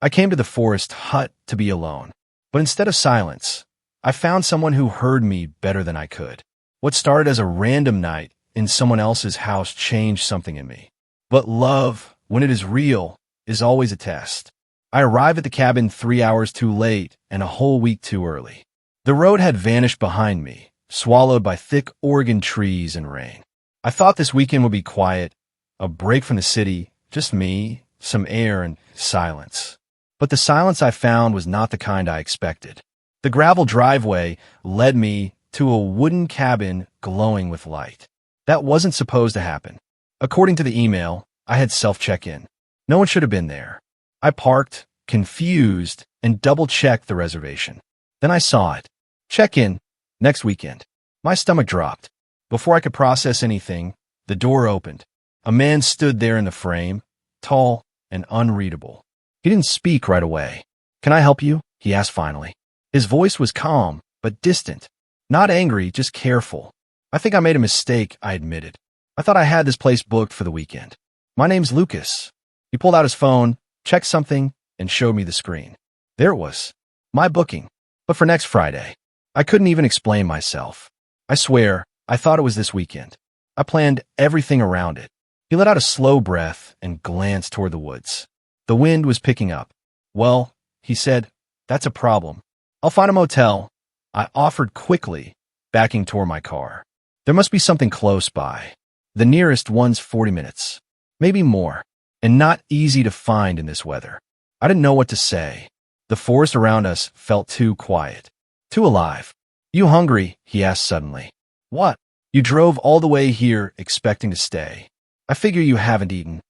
I came to the forest hut to be alone, but instead of silence, I found someone who heard me better than I could. What started as a random night in someone else's house changed something in me. But love, when it is real, is always a test. I arrived at the cabin 3 hours too late and a whole week too early. The road had vanished behind me, swallowed by thick Oregon trees and rain. I thought this weekend would be quiet, a break from the city, just me, some air, and silence. But the silence I found was not the kind I expected. The gravel driveway led me to a wooden cabin glowing with light. That wasn't supposed to happen. According to the email, I had self-check-in. No one should have been there. I parked, confused, and double-checked the reservation. Then I saw it. Check-in, next weekend. My stomach dropped. Before I could process anything, the door opened. A man stood there in the frame, tall and unreadable. He didn't speak right away. "Can I help you?" he asked finally. His voice was calm, but distant. Not angry, just careful. "I think I made a mistake," I admitted. "I thought I had this place booked for the weekend. My name's Lucas." He pulled out his phone, checked something, and showed me the screen. There it was. My booking, but for next Friday. I couldn't even explain myself. I swear, I thought it was this weekend. I planned everything around it. He let out a slow breath and glanced toward the woods. The wind was picking up. "Well," he said, "that's a problem. I'll find a motel," I offered quickly, backing toward my car. There must be something close by. The nearest one's 40 minutes, maybe more, and not easy to find in this weather. I didn't know what to say. The forest around us felt too quiet, too alive. "You hungry?" he asked suddenly. "What? You drove all the way here expecting to stay. I figure you haven't eaten."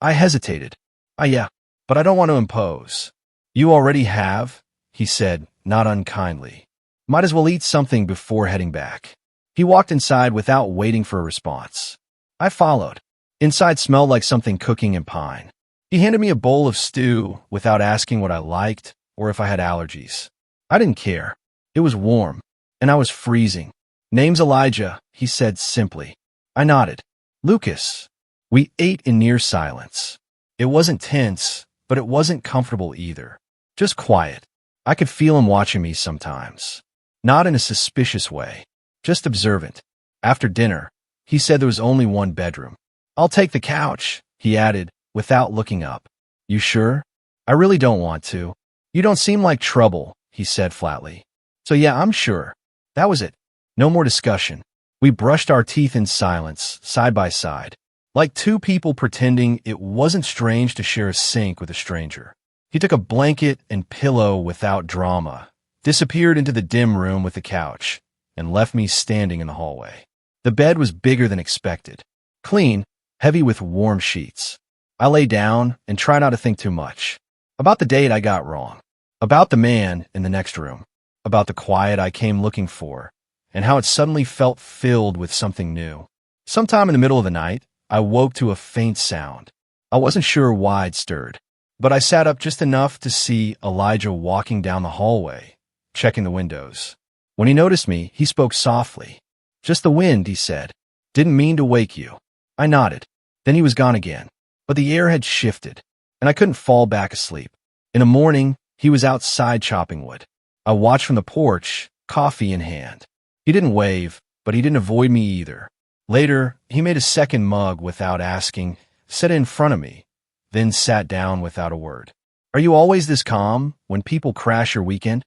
I hesitated. Yeah, but I don't want to impose." "You already have," he said, not unkindly. "Might as well eat something before heading back." He walked inside without waiting for a response. I followed. Inside smelled like something cooking in pine. He handed me a bowl of stew without asking what I liked or if I had allergies. I didn't care. It was warm, and I was freezing. "Name's Elijah," he said simply. I nodded. "Lucas." We ate in near silence. It wasn't tense, but it wasn't comfortable either. Just quiet. I could feel him watching me sometimes. Not in a suspicious way, just observant. After dinner, he said there was only one bedroom. "I'll take the couch," he added, without looking up. "You sure?" "I really don't want to." "You don't seem like trouble," he said flatly. "So yeah, I'm sure." That was it. No more discussion. We brushed our teeth in silence, side by side, like two people pretending it wasn't strange to share a sink with a stranger. He took a blanket and pillow without drama, disappeared into the dim room with the couch, and left me standing in the hallway. The bed was bigger than expected. Clean, heavy with warm sheets. I lay down and tried not to think too much. About the date I got wrong. About the man in the next room. About the quiet I came looking for, and how it suddenly felt filled with something new. Sometime in the middle of the night, I woke to a faint sound. I wasn't sure why it stirred, but I sat up just enough to see Elijah walking down the hallway, checking the windows. When he noticed me, he spoke softly. "Just the wind," he said. "Didn't mean to wake you." I nodded. Then he was gone again, but the air had shifted, and I couldn't fall back asleep. In the morning, he was outside chopping wood. I watched from the porch, coffee in hand. He didn't wave, but he didn't avoid me either. Later, he made a second mug without asking, set it in front of me, then sat down without a word. "Are you always this calm when people crash your weekend?"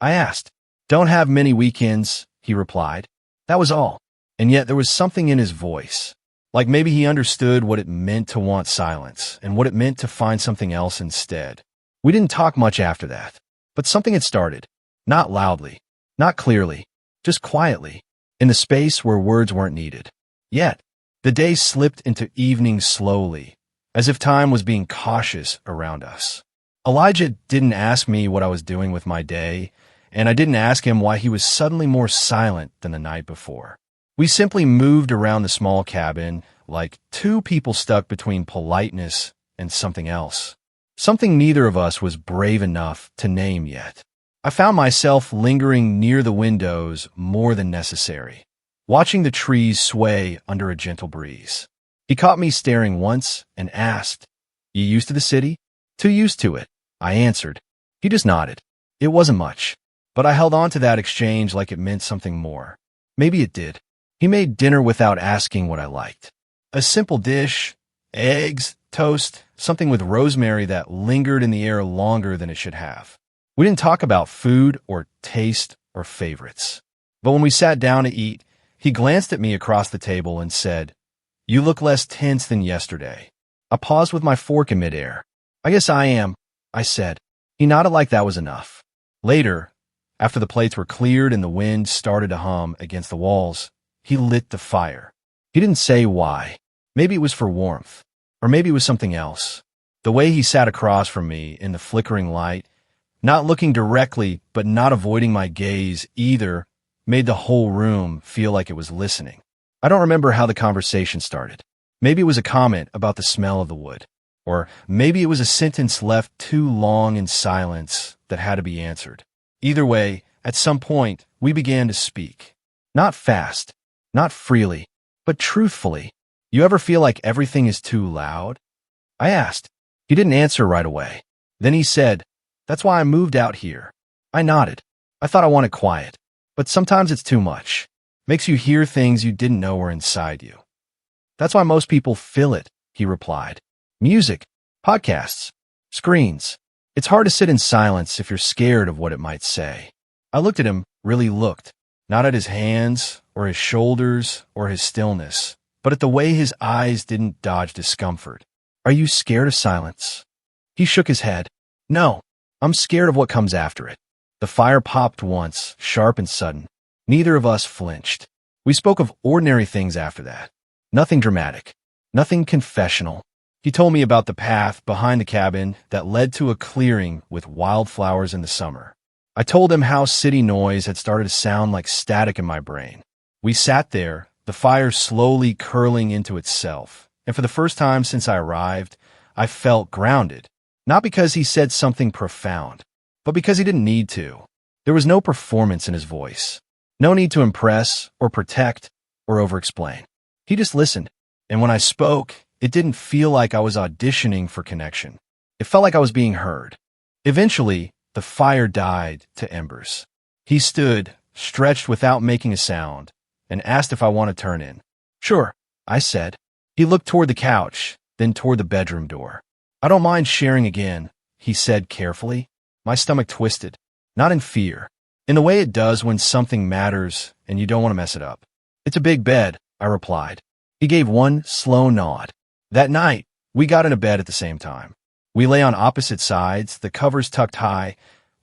I asked. "Don't have many weekends," he replied. That was all. And yet there was something in his voice. Like maybe he understood what it meant to want silence and what it meant to find something else instead. We didn't talk much after that, but something had started. Not loudly, not clearly, just quietly, in the space where words weren't needed. Yet, the day slipped into evening slowly, as if time was being cautious around us. Elijah didn't ask me what I was doing with my day, and I didn't ask him why he was suddenly more silent than the night before. We simply moved around the small cabin like two people stuck between politeness and something else. Something neither of us was brave enough to name yet. I found myself lingering near the windows more than necessary, watching the trees sway under a gentle breeze. He caught me staring once and asked, "You used to the city?" "Too used to it," I answered. He just nodded. It wasn't much, but I held on to that exchange like it meant something more. Maybe it did. He made dinner without asking what I liked. A simple dish, eggs, toast, something with rosemary that lingered in the air longer than it should have. We didn't talk about food or taste or favorites. But when we sat down to eat, he glanced at me across the table and said, "You look less tense than yesterday." I paused with my fork in midair. "I guess I am," I said. He nodded like that was enough. Later, after the plates were cleared and the wind started to hum against the walls, he lit the fire. He didn't say why. Maybe it was for warmth, or maybe it was something else. The way he sat across from me in the flickering light, not looking directly but not avoiding my gaze either, made the whole room feel like it was listening. I don't remember how the conversation started. Maybe it was a comment about the smell of the wood, or maybe it was a sentence left too long in silence that had to be answered. Either way, at some point, we began to speak. Not fast, not freely, but truthfully. "You ever feel like everything is too loud?" I asked. He didn't answer right away. Then he said, "That's why I moved out here." I nodded. I thought I wanted quiet, but sometimes it's too much. Makes you hear things you didn't know were inside you. "That's why most people fill it," he replied. "Music, podcasts, screens. It's hard to sit in silence if you're scared of what it might say." I looked at him, really looked, not at his hands or his shoulders or his stillness, but at the way his eyes didn't dodge discomfort. "Are you scared of silence?" He shook his head. "No, I'm scared of what comes after it." The fire popped once, sharp and sudden. Neither of us flinched. We spoke of ordinary things after that. Nothing dramatic. Nothing confessional. He told me about the path behind the cabin that led to a clearing with wildflowers in the summer. I told him how city noise had started to sound like static in my brain. We sat there, the fire slowly curling into itself, and for the first time since I arrived, I felt grounded. Not because he said something profound, but because he didn't need to. There was no performance in his voice. No need to impress or protect or over-explain. He just listened, and when I spoke, it didn't feel like I was auditioning for connection. It felt like I was being heard. Eventually, the fire died to embers. He stood, stretched without making a sound, and asked if I want to turn in. "Sure," I said. He looked toward the couch, then toward the bedroom door. "I don't mind sharing again," he said carefully. My stomach twisted, not in fear, in the way it does when something matters and you don't want to mess it up. "It's a big bed," I replied. He gave one slow nod. That night, we got into bed at the same time. We lay on opposite sides, the covers tucked high,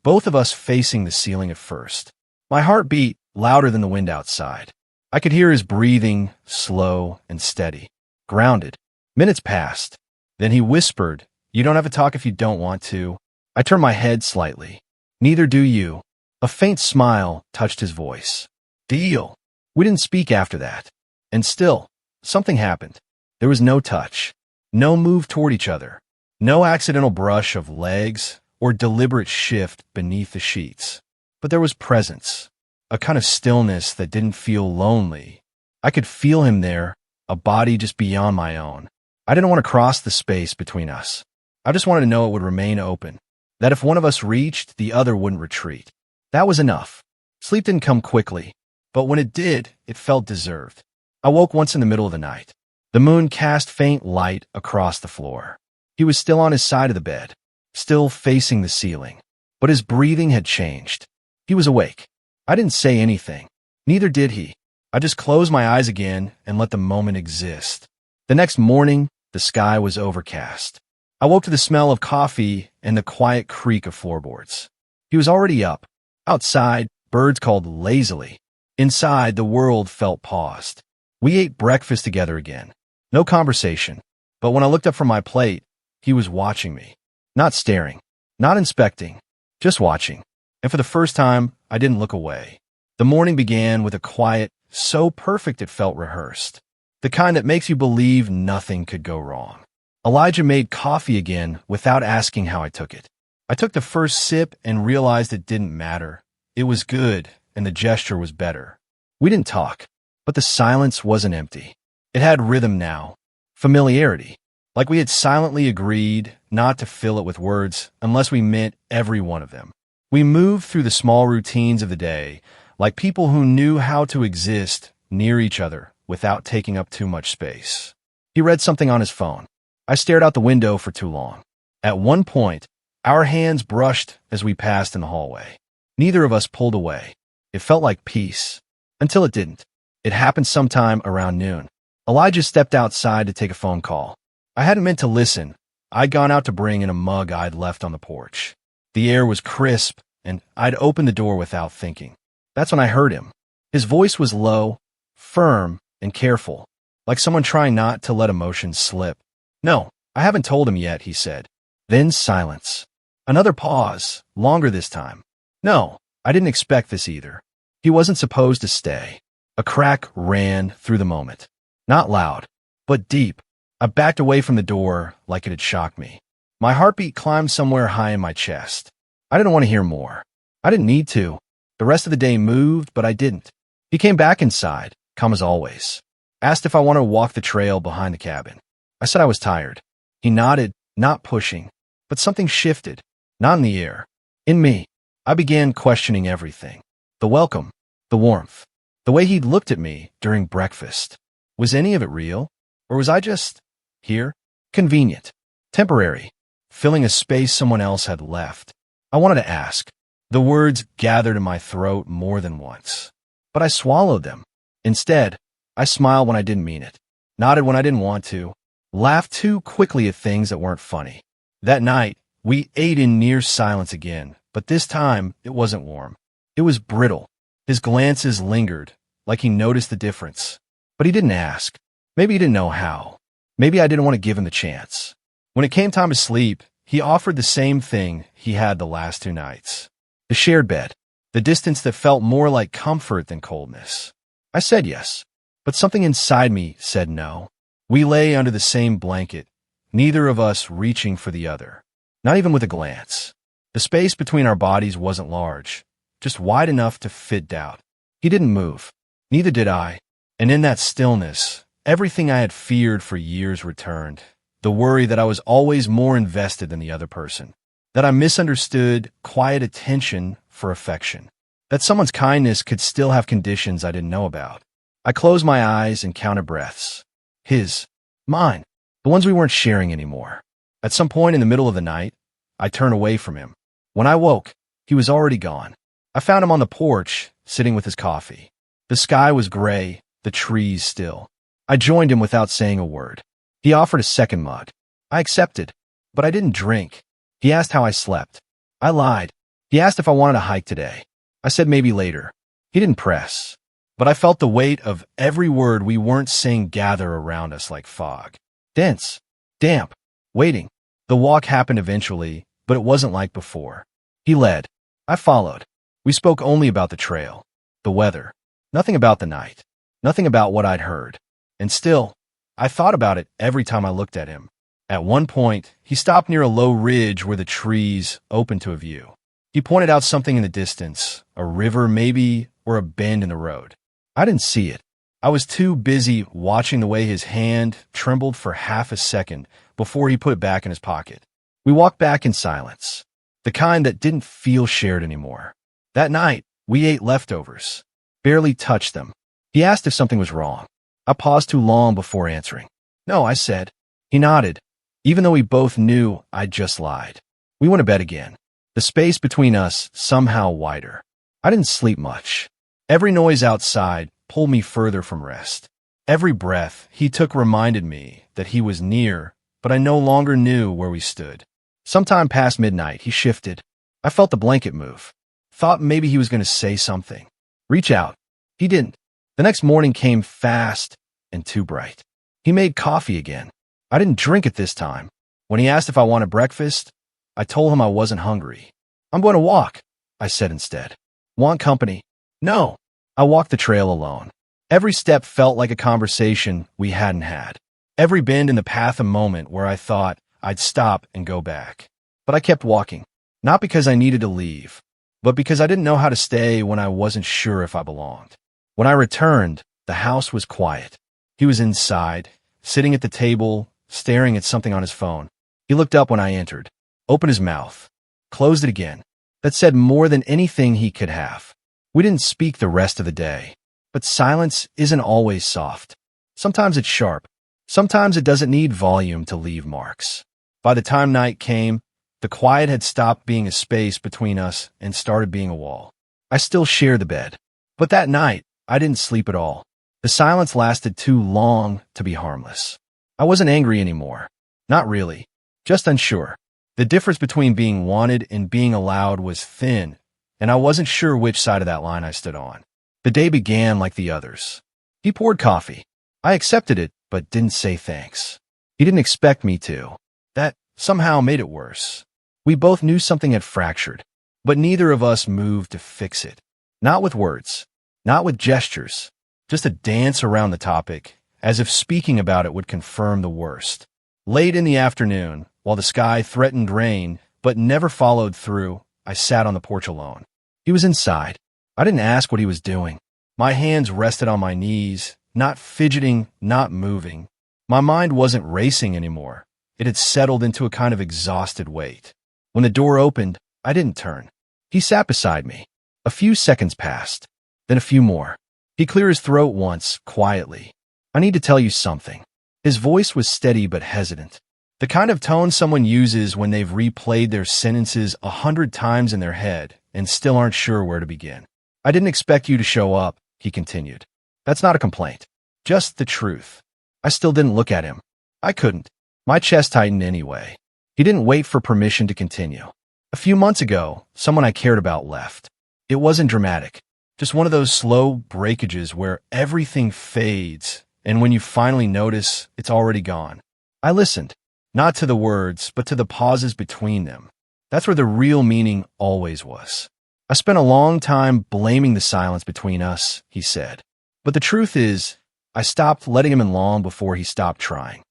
both of us facing the ceiling at first. My heart beat louder than the wind outside. I could hear his breathing, slow and steady, grounded. Minutes passed. Then he whispered, "You don't have to talk if you don't want to." I turned my head slightly. "Neither do you." A faint smile touched his voice. "Deal." We didn't speak after that. And still, something happened. There was no touch, no move toward each other, no accidental brush of legs or deliberate shift beneath the sheets. But there was presence, a kind of stillness that didn't feel lonely. I could feel him there, a body just beyond my own. I didn't want to cross the space between us. I just wanted to know it would remain open, that if one of us reached, the other wouldn't retreat. That was enough. Sleep didn't come quickly, but when it did, it felt deserved. I woke once in the middle of the night. The moon cast faint light across the floor. He was still on his side of the bed, still facing the ceiling, but his breathing had changed. He was awake. I didn't say anything. Neither did he. I just closed my eyes again and let the moment exist. The next morning, the sky was overcast. I woke to the smell of coffee and the quiet creak of floorboards. He was already up. Outside, birds called lazily. Inside, the world felt paused. We ate breakfast together again. No conversation. But when I looked up from my plate, he was watching me. Not staring. Not inspecting. Just watching. And for the first time, I didn't look away. The morning began with a quiet, so perfect it felt rehearsed. The kind that makes you believe nothing could go wrong. Elijah made coffee again without asking how I took it. I took the first sip and realized it didn't matter. It was good, and the gesture was better. We didn't talk, but the silence wasn't empty. It had rhythm now. Familiarity. Like we had silently agreed, not to fill it with words unless we meant every one of them. We moved through the small routines of the day, like people who knew how to exist near each other without taking up too much space. He read something on his phone. I stared out the window for too long. At one point, our hands brushed as we passed in the hallway. Neither of us pulled away. It felt like peace. Until it didn't. It happened sometime around noon. Elijah stepped outside to take a phone call. I hadn't meant to listen. I'd gone out to bring in a mug I'd left on the porch. The air was crisp, and I'd opened the door without thinking. That's when I heard him. His voice was low, firm, and careful, like someone trying not to let emotions slip. "No, I haven't told him yet," he said. Then silence. Another pause, longer this time. "No, I didn't expect this either." He wasn't supposed to stay. A crack ran through the moment. Not loud, but deep. I backed away from the door like it had shocked me. My heartbeat climbed somewhere high in my chest. I didn't want to hear more. I didn't need to. The rest of the day moved, but I didn't. He came back inside, calm as always. Asked if I wanted to walk the trail behind the cabin. I said I was tired. He nodded, not pushing, but something shifted, not in the air. In me, I began questioning everything. The welcome, the warmth, the way he'd looked at me during breakfast. Was any of it real? Or was I just here? Convenient, temporary, filling a space someone else had left. I wanted to ask. The words gathered in my throat more than once. But I swallowed them. Instead, I smiled when I didn't mean it, nodded when I didn't want to, laughed too quickly at things that weren't funny. That night, we ate in near silence again, but this time it wasn't warm. It was brittle. His glances lingered, like he noticed the difference. But he didn't ask. Maybe he didn't know how. Maybe I didn't want to give him the chance. When it came time to sleep, he offered the same thing he had the last 2 nights. The shared bed. The distance that felt more like comfort than coldness. I said yes, but something inside me said no. We lay under the same blanket, neither of us reaching for the other. Not even with a glance. The space between our bodies wasn't large, just wide enough to fit doubt. He didn't move. Neither did I. And in that stillness, everything I had feared for years returned. The worry that I was always more invested than the other person. That I misunderstood quiet attention for affection. That someone's kindness could still have conditions I didn't know about. I closed my eyes and counted breaths. His. Mine. The ones we weren't sharing anymore. At some point in the middle of the night, I turned away from him. When I woke, he was already gone. I found him on the porch, sitting with his coffee. The sky was gray, the trees still. I joined him without saying a word. He offered a second mug. I accepted, but I didn't drink. He asked how I slept. I lied. He asked if I wanted a hike today. I said maybe later. He didn't press. But I felt the weight of every word we weren't saying gather around us like fog. Dense. Damp. Waiting. The walk happened eventually, but it wasn't like before. He led. I followed. We spoke only about the trail. The weather. Nothing about the night. Nothing about what I'd heard. And still, I thought about it every time I looked at him. At one point, he stopped near a low ridge where the trees opened to a view. He pointed out something in the distance, a river maybe, or a bend in the road. I didn't see it. I was too busy watching the way his hand trembled for half a second before he put it back in his pocket. We walked back in silence, the kind that didn't feel shared anymore. That night, we ate leftovers, barely touched them. He asked if something was wrong. I paused too long before answering. No, I said. He nodded, even though we both knew I'd just lied. We went to bed again, the space between us somehow wider. I didn't sleep much. Every noise outside pulled me further from rest. Every breath he took reminded me that he was near, but I no longer knew where we stood. Sometime past midnight, he shifted. I felt the blanket move. Thought maybe he was going to say something. Reach out. He didn't. The next morning came fast and too bright. He made coffee again. I didn't drink it this time. When he asked if I wanted breakfast, I told him I wasn't hungry. I'm going to walk, I said instead. Want company? No. I walked the trail alone. Every step felt like a conversation we hadn't had. Every bend in the path a moment where I thought I'd stop and go back. But I kept walking, not because I needed to leave, but because I didn't know how to stay when I wasn't sure if I belonged. When I returned, the house was quiet. He was inside, sitting at the table, staring at something on his phone. He looked up when I entered, opened his mouth, closed it again. That said more than anything he could have. We didn't speak the rest of the day. But silence isn't always soft. Sometimes it's sharp. Sometimes it doesn't need volume to leave marks. By the time night came, the quiet had stopped being a space between us and started being a wall. I still share the bed. But that night, I didn't sleep at all. The silence lasted too long to be harmless. I wasn't angry anymore. Not really. Just unsure. The difference between being wanted and being allowed was thin, and I wasn't sure which side of that line I stood on. The day began like the others. He poured coffee. I accepted it, but didn't say thanks. He didn't expect me to. That somehow made it worse. We both knew something had fractured, but neither of us moved to fix it. Not with words, not with gestures, just a dance around the topic, as if speaking about it would confirm the worst. Late in the afternoon, while the sky threatened rain, but never followed through, I sat on the porch alone. He was inside. I didn't ask what he was doing. My hands rested on my knees, not fidgeting, not moving. My mind wasn't racing anymore. It had settled into a kind of exhausted weight. When the door opened, I didn't turn. He sat beside me. A few seconds passed, then a few more. He cleared his throat once, quietly. I need to tell you something. His voice was steady but hesitant. The kind of tone someone uses when they've replayed their sentences 100 times in their head and still aren't sure where to begin. I didn't expect you to show up, he continued. That's not a complaint. Just the truth. I still didn't look at him. I couldn't. My chest tightened anyway. He didn't wait for permission to continue. A few months ago, someone I cared about left. It wasn't dramatic. Just one of those slow breakages where everything fades, and when you finally notice, it's already gone. I listened. Not to the words, but to the pauses between them. That's where the real meaning always was. I spent a long time blaming the silence between us, he said. But the truth is, I stopped letting him in long before he stopped trying.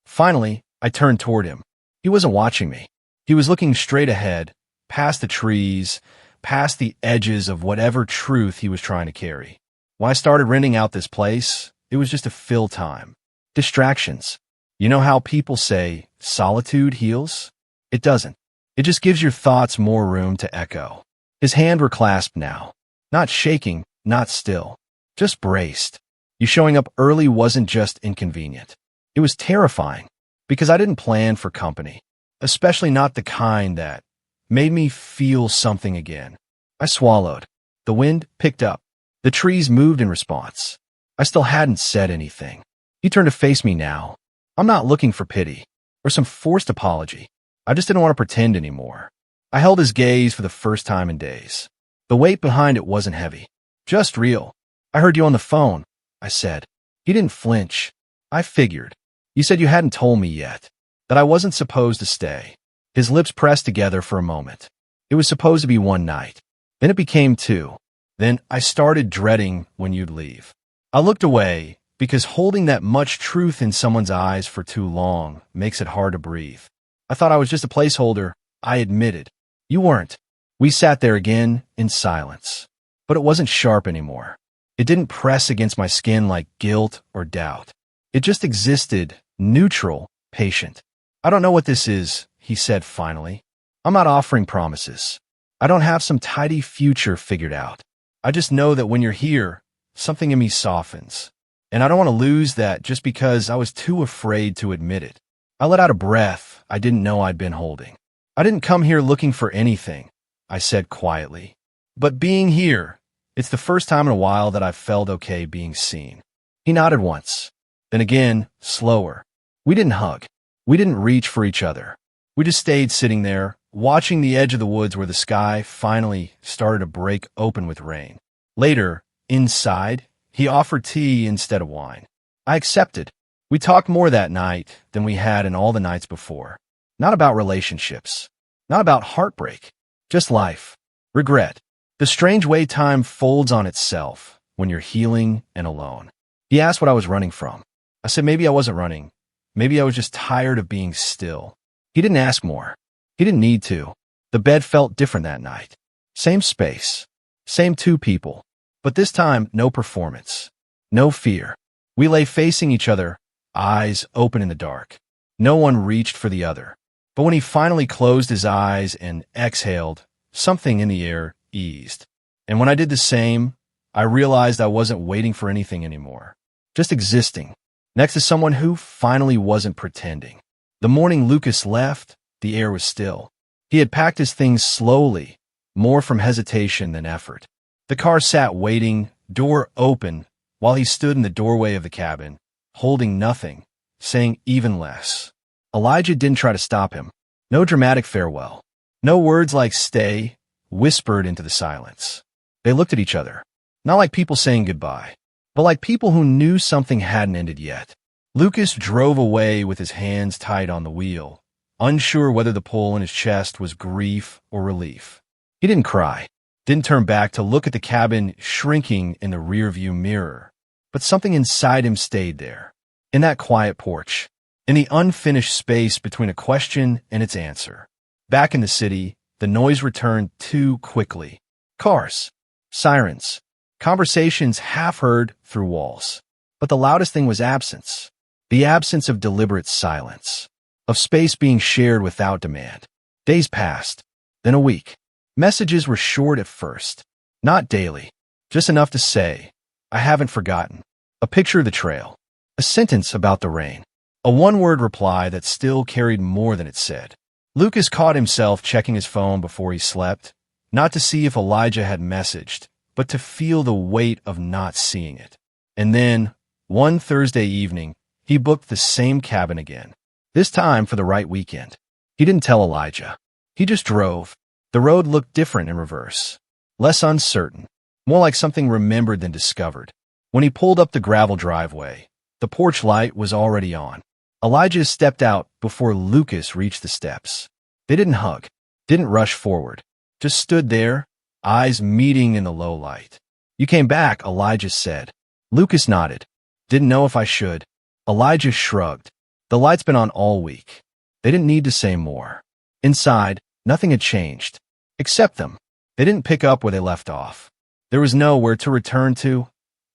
Finally, I turned toward him. He wasn't watching me. He was looking straight ahead, past the trees, past the edges of whatever truth he was trying to carry. When I started renting out this place, it was just to fill time. Distractions. You know how people say, solitude heals? It doesn't. It just gives your thoughts more room to echo. His hands were clasped now. Not shaking, not still. Just braced. You showing up early wasn't just inconvenient. It was terrifying, because I didn't plan for company, especially not the kind that made me feel something again. I swallowed. The wind picked up. The trees moved in response. I still hadn't said anything. He turned to face me now. I'm not looking for pity or some forced apology. I just didn't want to pretend anymore. I held his gaze for the first time in days. The weight behind it wasn't heavy, just real. I heard you on the phone, I said. He didn't flinch. I figured. You said you hadn't told me yet, that I wasn't supposed to stay. His lips pressed together for a moment. It was supposed to be one night. Then it became two. Then I started dreading when you'd leave. I looked away, because holding that much truth in someone's eyes for too long makes it hard to breathe. I thought I was just a placeholder, I admitted. You weren't. We sat there again in silence. But it wasn't sharp anymore. It didn't press against my skin like guilt or doubt. It just existed, neutral, patient. I don't know what this is, he said finally. I'm not offering promises. I don't have some tidy future figured out. I just know that when you're here, something in me softens. And I don't want to lose that just because I was too afraid to admit it. I let out a breath I didn't know I'd been holding. I didn't come here looking for anything, I said quietly. But being here, it's the first time in a while that I've felt okay being seen. He nodded once. Then again, slower. We didn't hug. We didn't reach for each other. We just stayed sitting there, watching the edge of the woods where the sky finally started to break open with rain. Later, inside, he offered tea instead of wine. I accepted. We talked more that night than we had in all the nights before. Not about relationships. Not about heartbreak. Just life. Regret. The strange way time folds on itself when you're healing and alone. He asked what I was running from. I said maybe I wasn't running. Maybe I was just tired of being still. He didn't ask more. He didn't need to. The bed felt different that night. Same space. Same two people. But this time, no performance. No fear. We lay facing each other, eyes open in the dark. No one reached for the other. But when he finally closed his eyes and exhaled, something in the air eased. And when I did the same, I realized I wasn't waiting for anything anymore, just existing, next to someone who finally wasn't pretending. The morning Lucas left, the air was still. He had packed his things slowly, more from hesitation than effort. The car sat waiting, door open, while he stood in the doorway of the cabin, holding nothing, saying even less. Elijah didn't try to stop him. No dramatic farewell. No words like stay, whispered into the silence. They looked at each other, not like people saying goodbye, but like people who knew something hadn't ended yet. Lucas drove away with his hands tight on the wheel, unsure whether the pull in his chest was grief or relief. He didn't cry, didn't turn back to look at the cabin shrinking in the rearview mirror, but something inside him stayed there, in that quiet porch, in the unfinished space between a question and its answer. Back in the city, the noise returned too quickly. Cars, sirens, conversations half heard through walls. But the loudest thing was absence. The absence of deliberate silence, of space being shared without demand. Days passed, then a week. Messages were short at first, not daily, just enough to say, I haven't forgotten. A picture of the trail, a sentence about the rain, a one-word reply that still carried more than it said. Lucas caught himself checking his phone before he slept, not to see if Elijah had messaged, but to feel the weight of not seeing it. And then, one Thursday evening, he booked the same cabin again, this time for the right weekend. He didn't tell Elijah. He just drove. The road looked different in reverse, less uncertain, more like something remembered than discovered. When he pulled up the gravel driveway, the porch light was already on. Elijah stepped out before Lucas reached the steps. They didn't hug, didn't rush forward, just stood there, eyes meeting in the low light. You came back, Elijah said. Lucas nodded. Didn't know if I should. Elijah shrugged. The light's been on all week. They didn't need to say more. Inside, nothing had changed. Except them. They didn't pick up where they left off. There was nowhere to return to,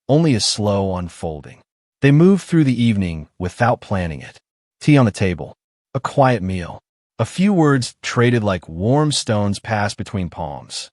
only a slow unfolding. They moved through the evening without planning it. Tea on the table. A quiet meal. A few words traded like warm stones passed between palms.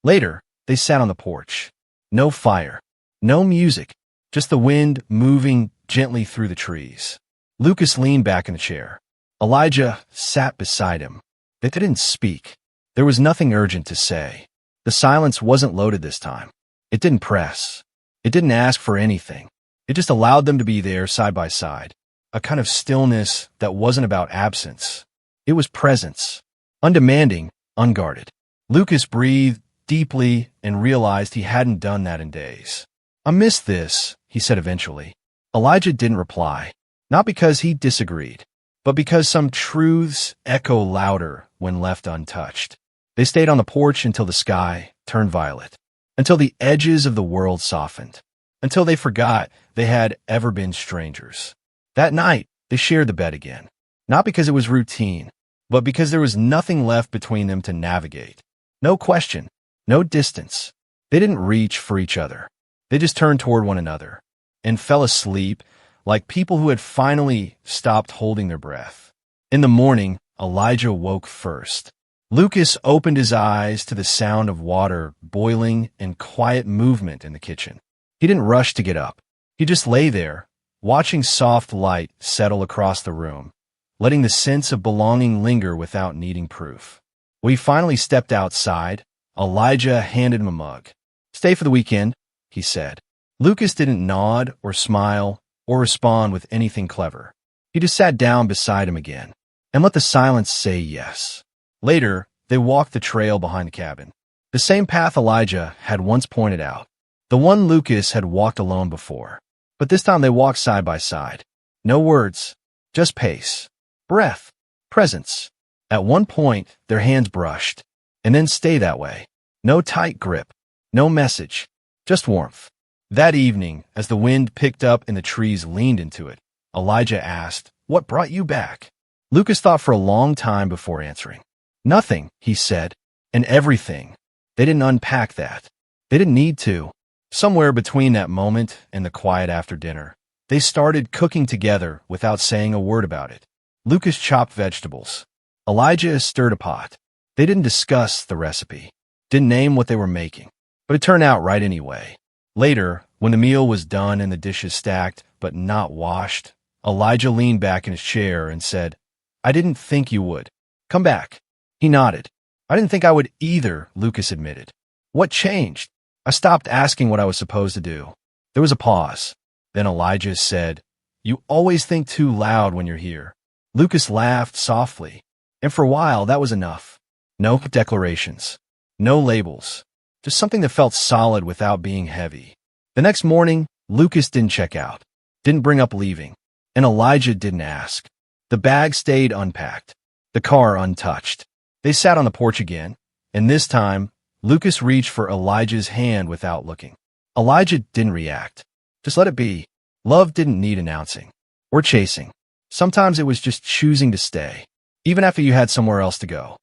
Later, they sat on the porch. No fire. No music. Just the wind moving gently through the trees. Lucas leaned back in the chair. Elijah sat beside him. They didn't speak. There was nothing urgent to say. The silence wasn't loaded this time. It didn't press. It didn't ask for anything. It just allowed them to be there side by side. A kind of stillness that wasn't about absence. It was presence. Undemanding, unguarded. Lucas breathed deeply and realized he hadn't done that in days. I miss this, he said eventually. Elijah didn't reply. Not because he disagreed, but because some truths echo louder when left untouched. They stayed on the porch until the sky turned violet, until the edges of the world softened, until they forgot they had ever been strangers. That night, they shared the bed again, not because it was routine, but because there was nothing left between them to navigate. No question, no distance. They didn't reach for each other. They just turned toward one another and fell asleep like people who had finally stopped holding their breath. In the morning, Elijah woke first. Lucas opened his eyes to the sound of water boiling and quiet movement in the kitchen. He didn't rush to get up. He just lay there, watching soft light settle across the room, letting the sense of belonging linger without needing proof. When he finally stepped outside, Elijah handed him a mug. Stay for the weekend, he said. Lucas didn't nod or smile or respond with anything clever. He just sat down beside him again and let the silence say yes. Later, they walked the trail behind the cabin. The same path Elijah had once pointed out. The one Lucas had walked alone before. But this time they walked side by side. No words, just pace, breath, presence. At one point, their hands brushed, and then stay that way. No tight grip, no message, just warmth. That evening, as the wind picked up and the trees leaned into it, Elijah asked, "What brought you back?" Lucas thought for a long time before answering. Nothing, he said, and everything. They didn't unpack that. They didn't need to. Somewhere between that moment and the quiet after dinner, they started cooking together without saying a word about it. Lucas chopped vegetables. Elijah stirred a pot. They didn't discuss the recipe, didn't name what they were making, but it turned out right anyway. Later, when the meal was done and the dishes stacked but not washed, Elijah leaned back in his chair and said, "I didn't think you would. Come back." He nodded. "I didn't think I would either," Lucas admitted. "What changed?" "I stopped asking what I was supposed to do." There was a pause. Then Elijah said, "You always think too loud when you're here." Lucas laughed softly, and for a while that was enough. No declarations, no labels, just something that felt solid without being heavy. The next morning, Lucas didn't check out, didn't bring up leaving, and Elijah didn't ask. The bag stayed unpacked, the car untouched. They sat on the porch again, and this time, Lucas reached for Elijah's hand without looking. Elijah didn't react. Just let it be. Love didn't need announcing or chasing. Sometimes it was just choosing to stay, even after you had somewhere else to go.